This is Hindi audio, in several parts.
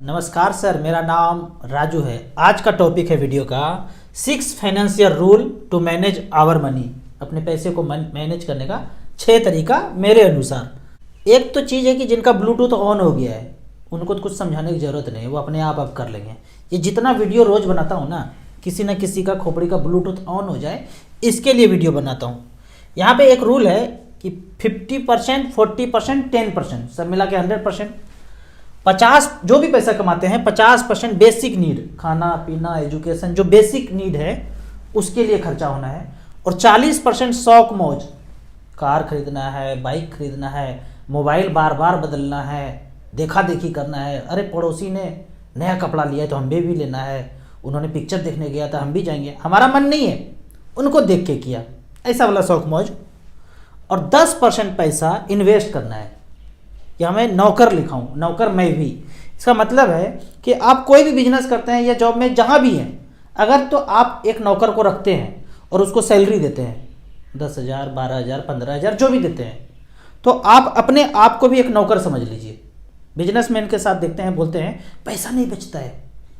नमस्कार सर, मेरा नाम राजू है। आज का टॉपिक है वीडियो का 6 financial rule to manage our money. अपने पैसे को मैनेज करने का 6 तरीका मेरे अनुसार। एक तो चीज़ है कि जिनका ब्लूटूथ ऑन हो गया है उनको तो कुछ समझाने की ज़रूरत नहीं, वो अपने आप कर लेंगे। ये जितना वीडियो रोज़ बनाता हूँ ना, किसी न किसी का खोपड़ी का ब्लूटूथ ऑन हो जाए, इसके लिए वीडियो बनाता हूँ। यहाँ पे एक रूल है कि 50%, 40%, 10%, सब मिला के 100%, 50 जो भी पैसा कमाते हैं 50% बेसिक नीड, खाना पीना एजुकेशन, जो बेसिक नीड है उसके लिए खर्चा होना है। और 40% शौक मौज, कार खरीदना है, बाइक खरीदना है, मोबाइल बार बार बदलना है, देखा देखी करना है। अरे पड़ोसी ने नया कपड़ा लिया है तो हमें भी लेना है, उन्होंने पिक्चर देखने गया था हम भी जाएंगे, हमारा मन नहीं है, उनको देख के किया, ऐसा वाला शौक मौज। और 10% पैसा इन्वेस्ट करना है। या मैं नौकर लिखा हूँ, नौकर मैं भी। इसका मतलब है कि आप कोई भी बिजनेस करते हैं या जॉब में जहाँ भी हैं, अगर तो आप एक नौकर को रखते हैं और उसको सैलरी देते हैं 10,000, 12,000, 15,000 जो भी देते हैं, तो आप अपने आप को भी एक नौकर समझ लीजिए। बिजनेसमैन के साथ देखते हैं, बोलते हैं पैसा नहीं बचता है,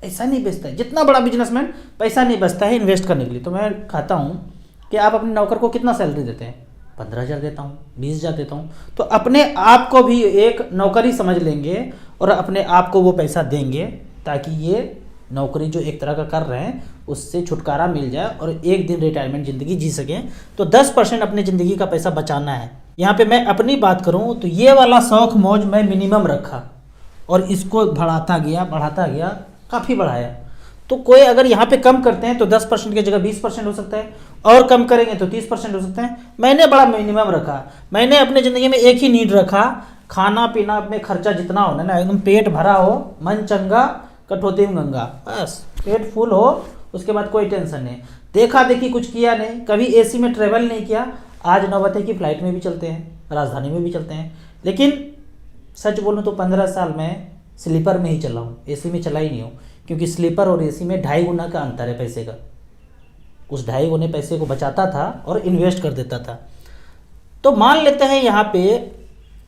पैसा नहीं बचता है। जितना बड़ा बिजनेसमैन, पैसा नहीं बचता है इन्वेस्ट करने के लिए। तो मैं कहता हूँ कि आप अपने नौकर को कितना सैलरी देते हैं? 15,000 देता हूँ, 20,000 देता हूँ। तो अपने आप को भी एक नौकरी समझ लेंगे और अपने आप को वो पैसा देंगे, ताकि ये नौकरी जो एक तरह का कर रहे हैं उससे छुटकारा मिल जाए और एक दिन रिटायरमेंट ज़िंदगी जी सकें। तो 10% अपने ज़िंदगी का पैसा बचाना है। यहाँ पे मैं अपनी बात करूँ तो ये वाला शौक मौज मैं मिनिमम रखा और इसको बढ़ाता गया, काफ़ी बढ़ाया। तो कोई अगर यहाँ पे कम करते हैं तो 10% की जगह 20% हो सकता है, और कम करेंगे तो 30% हो सकता है। मैंने बड़ा मिनिमम रखा। मैंने अपने ज़िंदगी में एक ही नीड रखा, खाना पीना में खर्चा जितना होना ना, एकदम पेट भरा हो, मन चंगा कठौती में गंगा, बस पेट फुल हो, उसके बाद कोई टेंशन नहीं। देखा देखी कुछ किया नहीं, कभी एसी में ट्रेवल नहीं किया। आज नौबत है कि फ्लाइट में भी चलते हैं, राजधानी में भी चलते हैं, लेकिन सच बोलूँ तो 15 साल में स्लीपर में ही चला हूँ, एसी में चला ही नहीं हूँ। क्योंकि स्लीपर और एसी में 2.5 गुना का अंतर है पैसे का। उस 2.5 गुने पैसे को बचाता था और इन्वेस्ट कर देता था। तो मान लेते हैं यहाँ पे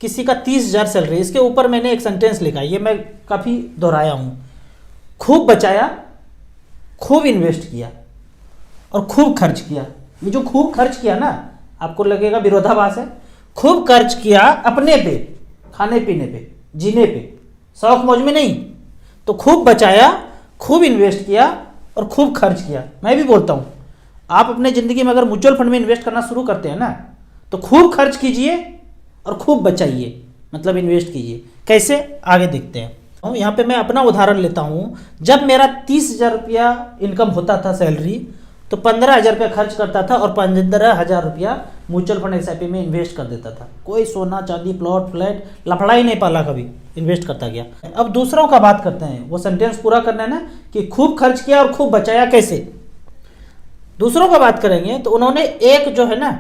किसी का 30,000 सैलरी, इसके ऊपर मैंने एक सेंटेंस लिखा, ये मैं काफ़ी दोहराया हूँ। खूब बचाया, खूब इन्वेस्ट किया और खूब खर्च किया। ये जो खूब खर्च किया ना, आपको लगेगा विरोधाभास है। खूब खर्च किया अपने पे, खाने पीने पे, जीने पे, शौक मौज में नहीं। तो खूब बचाया, खूब इन्वेस्ट किया और खूब खर्च किया। मैं भी बोलता हूँ, आप अपने ज़िंदगी में अगर म्यूचुअल फंड में इन्वेस्ट करना शुरू करते हैं ना, तो खूब खर्च कीजिए और खूब बचाइए, मतलब इन्वेस्ट कीजिए। कैसे, आगे देखते हैं। यहाँ पे मैं अपना उदाहरण लेता हूँ। जब मेरा 30,000 रुपया इनकम होता था सैलरी, तो 15,000 रुपया खर्च करता था और 15,000 रुपया म्यूचुअल फंड एसआईपी में इन्वेस्ट कर देता था। कोई सोना चांदी प्लॉट फ्लैट लफड़ा ही नहीं पाला, कभी इन्वेस्ट करता गया। अब दूसरों का बात करते हैं, वो सेंटेंस पूरा करना है ना, कि खूब खर्च किया और खूब बचाया। कैसे? दूसरों का बात करेंगे तो उन्होंने एक जो है ना,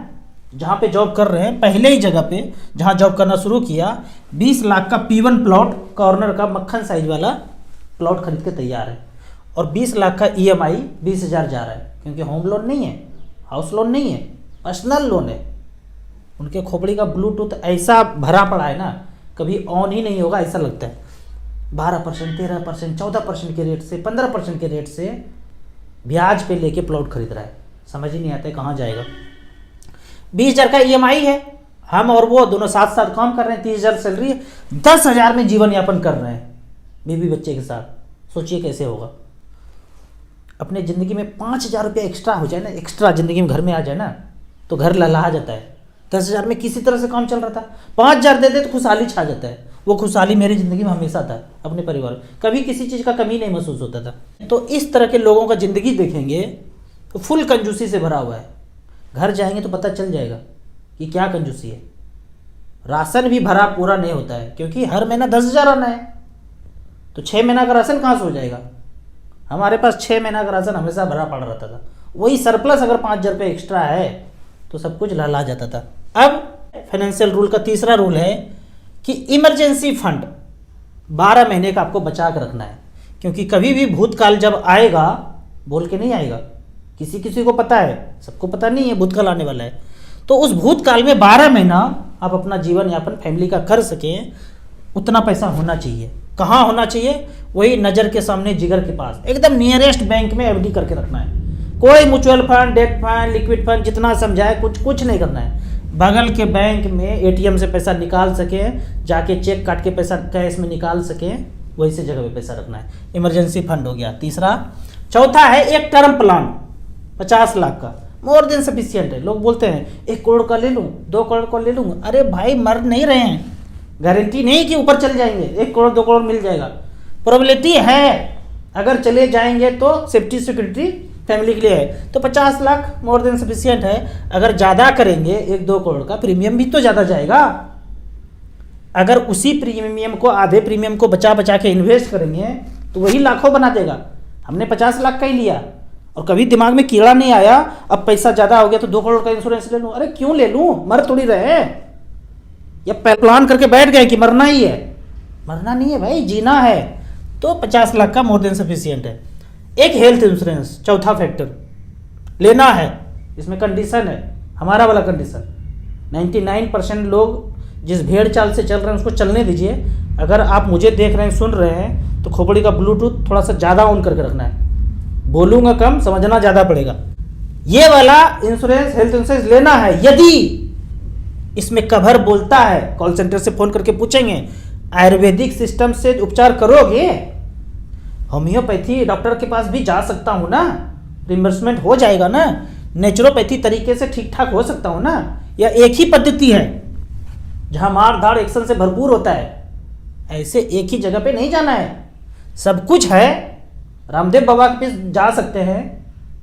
जहाँ पे जॉब कर रहे हैं, पहले ही जगह पे जहाँ जॉब करना शुरू किया, 20 लाख का P1 प्लॉट, कॉर्नर का मक्खन साइज वाला प्लॉट खरीद के तैयार है। और 20 लाख का EMI 20,000 जा रहा है, क्योंकि होम लोन नहीं है, हाउस लोन नहीं है, पर्सनल लोन है। उनके खोपड़ी का ब्लूटूथ ऐसा भरा पड़ा है ना, कभी ऑन ही नहीं होगा ऐसा लगता है। 12%, 13%, 14% के रेट से, 15% के रेट से ब्याज पे लेके प्लॉट खरीद रहा है। समझ ही नहीं आता है कहाँ जाएगा। 20,000 का EMI है, हम और वो दोनों साथ साथ काम कर रहे हैं, 30,000 सैलरी है, 10,000 में जीवन यापन कर रहे हैं बीवी बच्चे के साथ। सोचिए कैसे होगा। अपने ज़िंदगी में 5,000 रुपया एक्स्ट्रा हो जाए ना, एक्स्ट्रा ज़िंदगी में घर में आ जाए ना, तो घर ललहा जाता है। 10,000 में किसी तरह से काम चल रहा था, 5,000 दे दे तो खुशहाली छा जाता है। वो खुशहाली मेरी ज़िंदगी में हमेशा था, अपने परिवार में कभी किसी चीज़ का कमी नहीं महसूस होता था। तो इस तरह के लोगों का ज़िंदगी देखेंगे तो फुल कंजूसी से भरा हुआ है। घर जाएंगे तो पता चल जाएगा कि क्या कंजूसी है। राशन भी भरा पूरा नहीं होता है, क्योंकि हर महीना 10,000 आना है, तो 6 महीना का राशन कहाँ से हो जाएगा। हमारे पास 6 महीना का राशन हमेशा भरा पड़ा रहता था। वही सरप्लस अगर 5,000 रुपये एक्स्ट्रा है तो सब कुछ लहला जाता था। अब फाइनेंशियल रूल का तीसरा रूल है कि इमरजेंसी फंड 12 महीने का आपको बचा कर रखना है, क्योंकि कभी भी भूतकाल जब आएगा, बोल के नहीं आएगा, किसी किसी को पता है, सबको पता नहीं है भूतकाल आने वाला है। तो उस भूतकाल में 12 महीना आप अपना जीवन यापन फैमिली का कर सकें, उतना पैसा होना चाहिए। कहाँ होना चाहिए? वही नज़र के सामने, जिगर के पास, एकदम नियरेस्ट बैंक में एफडी करके रखना है। कोई mutual fund, debt fund, liquid fund जितना समझाए कुछ नहीं करना है। बगल के बैंक में एटीएम से पैसा निकाल सकें, जाके चेक काट के पैसा कैश में निकाल सकें, वैसे जगह पे पैसा रखना है। इमरजेंसी फंड हो गया तीसरा। चौथा है एक टर्म प्लान 50 लाख का, मोर देन सफिशियंट है। लोग बोलते हैं 1 करोड़ का ले लूँ, 2 करोड़ का ले लूँ। अरे भाई मर नहीं रहे हैं, गारंटी नहीं कि ऊपर चले जाएंगे, 1 करोड़ 2 करोड़ मिल जाएगा, प्रोबेबिलिटी है। अगर चले जाएंगे तो सेफ्टी सिक्योरिटी फैमिली के लिए है, तो 50 लाख मोर देन सफिशियंट है। अगर ज़्यादा करेंगे 1-2 करोड़ का, प्रीमियम भी तो ज़्यादा जाएगा। अगर उसी प्रीमियम को, आधे प्रीमियम को बचा बचा के इन्वेस्ट करेंगे तो वही लाखों बना देगा। हमने 50 लाख का ही लिया और कभी दिमाग में कीड़ा नहीं आया अब पैसा ज़्यादा हो गया तो 2 करोड़ का इंश्योरेंस ले लूँ। अरे क्यों ले लूँ, मर थोड़ी रहे। या प्लान करके बैठ गए कि मरना ही है, मरना नहीं है भाई, जीना है। तो 50 लाख का मोर देन सफिशियंट है। एक हेल्थ इंश्योरेंस, चौथा फैक्टर लेना है। इसमें कंडीशन है, हमारा वाला कंडीशन। 99% लोग जिस भेड़ चाल से चल रहे हैं उसको चलने दीजिए। अगर आप मुझे देख रहे हैं, सुन रहे हैं, तो खोपड़ी का ब्लूटूथ थोड़ा सा ज़्यादा ऑन करके रखना है। बोलूँगा कम, समझना ज़्यादा पड़ेगा। ये वाला इंश्योरेंस, हेल्थ इंश्योरेंस लेना है। यदि इसमें कवर बोलता है, कॉल सेंटर से फ़ोन करके पूछेंगे आयुर्वेदिक सिस्टम से उपचार करोगे, होम्योपैथी डॉक्टर के पास भी जा सकता हूँ ना, रिम्बर्समेंट हो जाएगा ना, नेचुरोपैथी तरीके से ठीक ठाक हो सकता हूँ ना, या एक ही पद्धति है जहाँ मार धाड़ एक्शन से भरपूर होता है, ऐसे एक ही जगह पे नहीं जाना है। सब कुछ है। रामदेव बाबा के पास जा सकते हैं,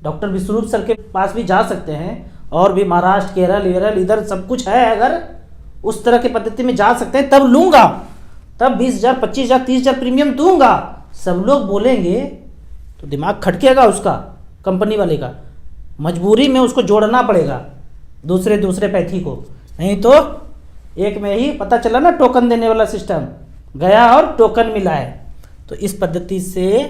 डॉक्टर विश्वरूप सर के पास भी जा सकते हैं, और भी महाराष्ट्र, केरल इधर सब कुछ है। अगर उस तरह की पद्धति में जा सकते हैं तब लूँगा, तब 20,000, 25,000, 30,000 प्रीमियम दूंगा। सब लोग बोलेंगे तो दिमाग खटकेगा उसका, कंपनी वाले का। मजबूरी में उसको जोड़ना पड़ेगा दूसरे पैथी को, नहीं तो एक में ही पता चला ना, टोकन देने वाला सिस्टम गया और टोकन मिला है। तो इस पद्धति से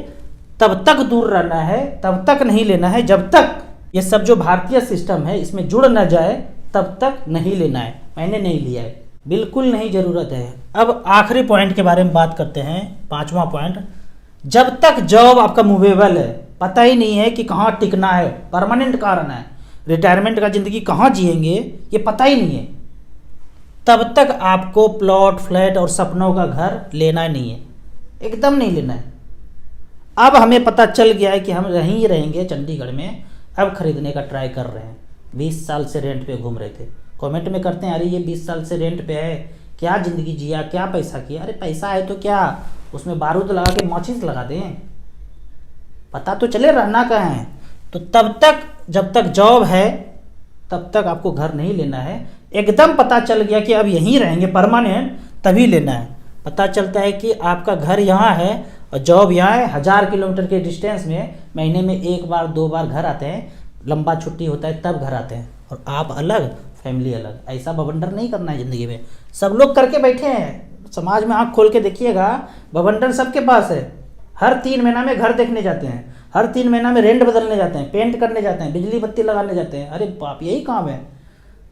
तब तक दूर रहना है, तब तक नहीं लेना है, जब तक ये सब जो भारतीय सिस्टम है इसमें जुड़ न जाए तब तक नहीं लेना है। मैंने नहीं लिया है, बिल्कुल नहीं ज़रूरत है। अब आखिरी पॉइंट के बारे में बात करते हैं, 5वां पॉइंट। जब तक जॉब आपका मूवेबल है, पता ही नहीं है कि कहाँ टिकना है, परमानेंट कहाँ रहना है, रिटायरमेंट का ज़िंदगी कहाँ जिएंगे ये पता ही नहीं है, तब तक आपको प्लॉट, फ्लैट और सपनों का घर लेना नहीं है, एकदम नहीं लेना है। अब हमें पता चल गया है कि हम यहीं ही रहेंगे चंडीगढ़ में, अब खरीदने का ट्राई कर रहे हैं। 20 साल से रेंट पे घूम रहे थे, कमेंट में करते हैं अरे ये 20 साल से रेंट पे है, क्या ज़िंदगी जिया, क्या पैसा किया। अरे पैसा है तो क्या, उसमें बारूद लगा के माचिस लगा दें, पता तो चले रहना कहाँ है। तो तब तक, जब तक जॉब है तब तक आपको घर नहीं लेना है। एकदम पता चल गया कि अब यहीं रहेंगे परमानेंट, तभी लेना है। पता चलता है कि आपका घर यहाँ है और जॉब यहाँ है, 1000 किलोमीटर के डिस्टेंस में, महीने में 1 बार 2 बार घर आते हैं, लंबा छुट्टी होता है तब घर आते हैं, और आप अलग, फैमिली अलग। ऐसा बवंडर नहीं करना है ज़िंदगी में। सब लोग करके बैठे हैं, समाज में आँख खोल के देखिएगा, बवंडर सबके पास है। हर 3 महीना में घर देखने जाते हैं, हर 3 महीना में रेंट बदलने जाते हैं, पेंट करने जाते हैं, बिजली बत्ती लगाने जाते हैं। अरे बाप, यही काम है।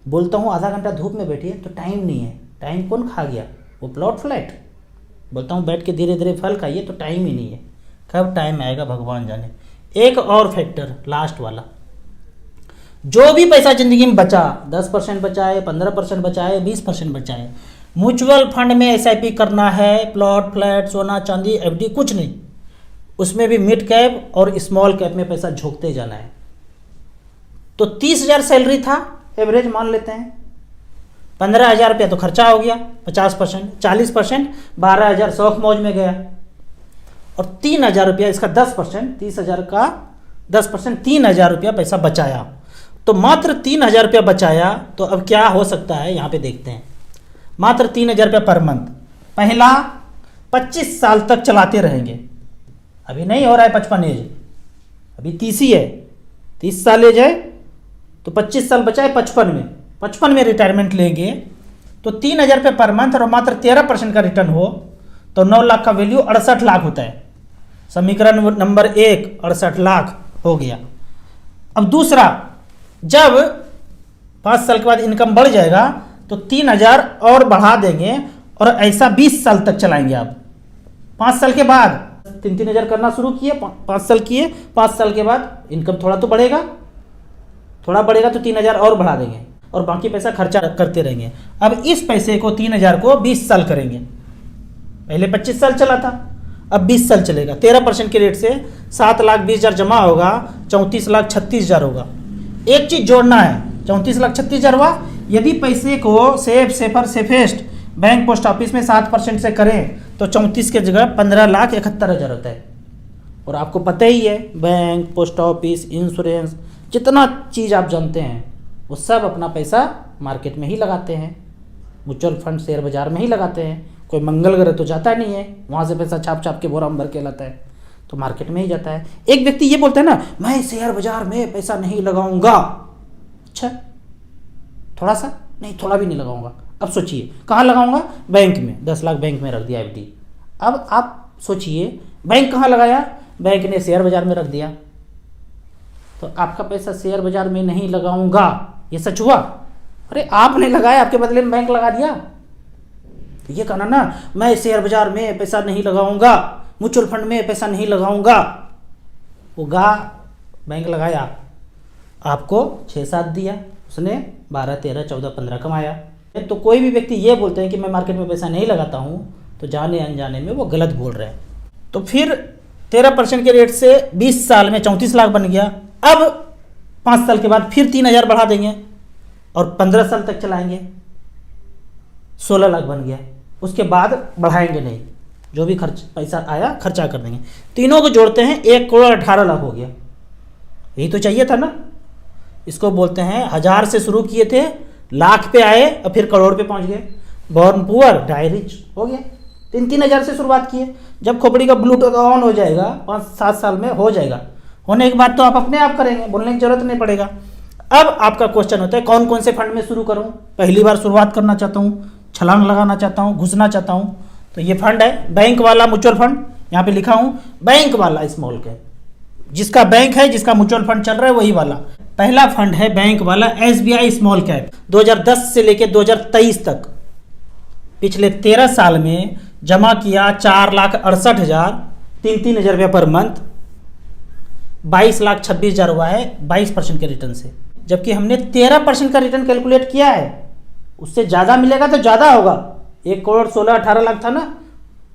बोलता हूँ आधा घंटा धूप में बैठिए तो टाइम नहीं है, टाइम कौन खा गया, वो प्लॉट फ्लैट। बोलता हूँ बैठ के धीरे धीरे फल खाइए तो टाइम ही नहीं है, कब टाइम आएगा भगवान जाने। एक और फैक्टर, लास्ट वाला, जो भी पैसा ज़िंदगी में बचा, 10% बचाए, 15% बचाए, 20% बचाए, म्यूचुअल फंड में SIP करना है, प्लॉट, फ्लैट, सोना चांदी, FD कुछ नहीं, उसमें भी मिड कैप और स्मॉल कैप में पैसा झोंकते जाना है। तो 30,000 सैलरी था, एवरेज मान लेते हैं, 15,000 रुपया तो खर्चा हो गया, 50%, 40%, 12,000 शौक मौज में गया, और 3,000 रुपया इसका 10%, 30,000 का 10%, 3,000 रुपया पैसा बचाया। तो मात्र 3,000 रुपया बचाया, तो अब क्या हो सकता है यहाँ पे देखते हैं। मात्र 3,000 रुपया पर मंथ, पहला 25 साल तक चलाते रहेंगे। अभी नहीं हो रहा है 55 एज, अभी 30 ही है, 30 साल एज है तो 25 साल बचाए 55 में रिटायरमेंट लेंगे, तो 3,000 रुपये पर मंथ और मात्र 13% का रिटर्न हो तो 9 लाख का वैल्यू 68 लाख होता है। समीकरण नंबर 1, 68 लाख हो गया। अब दूसरा, जब 5 साल के बाद इनकम बढ़ जाएगा तो 3,000 और बढ़ा देंगे और ऐसा 20 साल तक चलाएंगे आप। 5 साल के बाद 3-3 हज़ार करना शुरू किए, 5 साल किए, 5 साल के बाद इनकम थोड़ा तो बढ़ेगा, थोड़ा बढ़ेगा तो 3 हज़ार और बढ़ा देंगे और बाकी पैसा खर्चा करते रहेंगे। अब इस पैसे को 3 हज़ार को 20 साल करेंगे। पहले 25 साल चला था, अब 20 साल चलेगा। 13% के रेट से 7,20,000 जमा होगा, 34,36,000 होगा। एक चीज़ जोड़ना है, 34,36,000 हुआ। यदि पैसे को safer safest bank post office में 7% से करें तो 34 के जगह 15,71,000 होता है। और आपको पता ही है, बैंक, पोस्ट ऑफिस, इंश्योरेंस, जितना चीज़ आप जानते हैं वो सब अपना पैसा मार्केट में ही लगाते हैं, म्यूचुअल फंड शेयर बाजार में ही लगाते हैं। कोई मंगल ग्रह तो जाता नहीं है, वहाँ से पैसा छाप छाप के बोरा में भर के लाता है, तो मार्केट में ही जाता है। एक व्यक्ति ये बोलता है ना, मैं शेयर बाजार में पैसा नहीं लगाऊंगा। अच्छा, थोड़ा सा नहीं, थोड़ा भी नहीं लगाऊंगा। अब सोचिए कहाँ लगाऊंगा? बैंक में। 10 लाख बैंक में रख दिया FD। अब आप सोचिए बैंक कहाँ लगाया? बैंक ने शेयर बाजार में रख दिया। तो आपका पैसा शेयर बाजार में नहीं लगाऊंगा, ये सच हुआ? अरे आपने लगाया, आपके बदले में बैंक लगा दिया। तो ये कहना ना, मैं शेयर बाजार में पैसा नहीं लगाऊंगा, म्यूचुअल फंड में पैसा नहीं लगाऊंगा, वो बैंक लगाया, आपको 6-7 दिया, उसने 12, 13, 14, 15 कमाया। तो कोई भी व्यक्ति ये बोलते हैं कि मैं मार्केट में पैसा नहीं लगाता हूँ, तो जाने अनजाने में वो गलत बोल रहे हैं। तो फिर 13% के रेट से 20 साल में 34 लाख बन गया। अब 5 साल के बाद फिर 3 हज़ार बढ़ा देंगे और 15 साल तक चलाएंगे, 16 लाख बन गया। उसके बाद बढ़ाएंगे नहीं, जो भी पैसा आया खर्चा कर देंगे। तीनों को जोड़ते हैं 1,18,00,000 हो गया। यही तो चाहिए था ना। इसको बोलते हैं 1000 से शुरू किए थे, लाख पे आए और फिर करोड़ पे पहुंच गए। बॉर्न पुअर डाई रिच हो गया। 3-3 हज़ार से शुरुआत किए। जब खोपड़ी का ब्लूटूथ ऑन हो जाएगा 5-7 साल में हो जाएगा, होने के बाद तो आप अपने आप करेंगे, बोलने की जरूरत नहीं पड़ेगा। अब आपका क्वेश्चन होता है कौन कौन से फंड में शुरू करूं? पहली बार शुरुआत करना चाहता हूं, छलांग लगाना चाहता हूं, घुसना चाहता हूं, तो ये फंड है बैंक वाला म्यूचुअल फंड। यहाँ पे लिखा हूं बैंक वाला स्मॉल कैप, जिसका बैंक है, जिसका म्यूचुअल फंड चल रहा है वही वाला। पहला फंड है बैंक वाला SBI स्मॉल कैप। 2010 से लेकर 2023 तक पिछले 13 साल में जमा किया 4,68,000, 3-3 हज़ार रुपया पर मंथ, 22,26,000 हुआ है 22% के रिटर्न से। जबकि हमने 13% का रिटर्न कैलकुलेट किया है, उससे ज़्यादा मिलेगा तो ज़्यादा होगा। 1,16,18,00,000 था ना,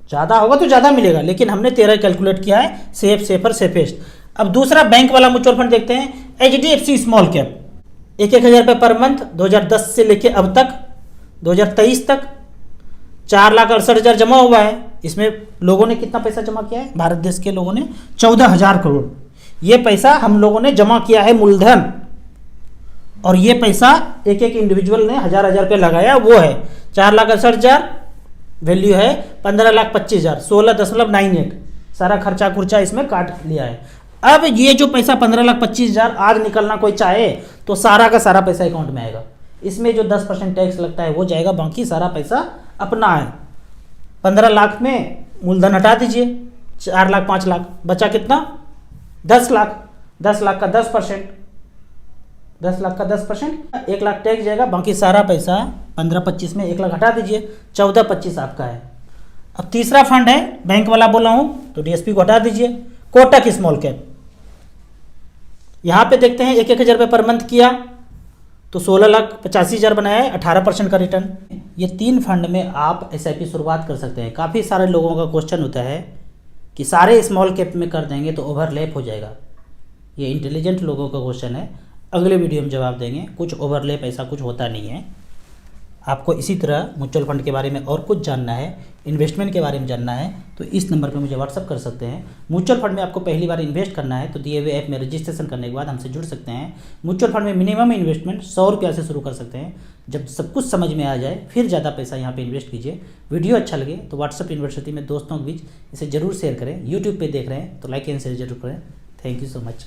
ज़्यादा होगा तो ज़्यादा मिलेगा, लेकिन हमने 13 कैलकुलेट किया है, सेफर सेफेस्ट। अब दूसरा बैंक वाला म्यूचुअल फंड देखते हैं, HDFC स्मॉल कैप। 1-1 हज़ार रुपये पर मंथ 2010 से लेके अब तक 2023 तक 4,68,000 जमा हुआ है। इसमें लोगों ने कितना पैसा जमा किया है? भारत देश के लोगों ने 14,000 करोड़। ये पैसा हम लोगों ने जमा किया है मूलधन, और ये पैसा एक एक इंडिविजुअल ने 1,000 रुपये लगाया, वो है 4,68,000, वैल्यू है 15,25,000, 16.98। सारा खर्चा खुर्चा इसमें काट लिया है। अब ये जो पैसा 15,25,000 आज निकलना कोई चाहे तो सारा का सारा पैसा अकाउंट में आएगा। इसमें जो 10% टैक्स लगता है वो जाएगा, बाकी सारा पैसा अपना है। 15 लाख में मूलधन हटा दीजिए, 4 लाख 5 लाख बचा कितना? 10 लाख। 10 लाख का 10%, 10 लाख का 10%, 1 लाख टैक्स जाएगा, बाकी सारा पैसा 15-25 में 1 लाख हटा दीजिए, 14-25 आपका है। अब तीसरा फंड है बैंक वाला बोला हूँ, तो DSP को हटा दीजिए, कोटक स्मॉल कैप। यहाँ पे देखते हैं 1-1 हज़ार रुपये पर मंथ किया तो 16,85,000 बनाया है, 18% का रिटर्न। ये 3 फंड में आप SIP शुरुआत कर सकते हैं। काफ़ी सारे लोगों का क्वेश्चन होता है कि सारे स्मॉल कैप में कर देंगे तो ओवरलैप हो जाएगा। ये इंटेलिजेंट लोगों का क्वेश्चन है, अगले वीडियो में जवाब देंगे। कुछ ओवरलैप ऐसा कुछ होता नहीं है। आपको इसी तरह म्यूचुअल फंड के बारे में और कुछ जानना है, इन्वेस्टमेंट के बारे में जानना है, तो इस नंबर पर मुझे व्हाट्सअप कर सकते हैं। म्यूचुअल फंड में आपको पहली बार इन्वेस्ट करना है तो दिए हुए ऐप में रजिस्ट्रेशन करने के बाद हमसे जुड़ सकते हैं। म्यूचुअल फंड में मिनिमम इन्वेस्टमेंट 100 रुपया से शुरू कर सकते हैं। जब सब कुछ समझ में आ जाए फिर ज़्यादा पैसा यहाँ पे इन्वेस्ट कीजिए। वीडियो अच्छा लगे तो व्हाट्सअप यूनिवर्सिटी में दोस्तों के बीच इसे जरूर शेयर करें। यूट्यूब पर देख रहे हैं तो लाइक एंड शेयर जरूर करें। Thank you so much.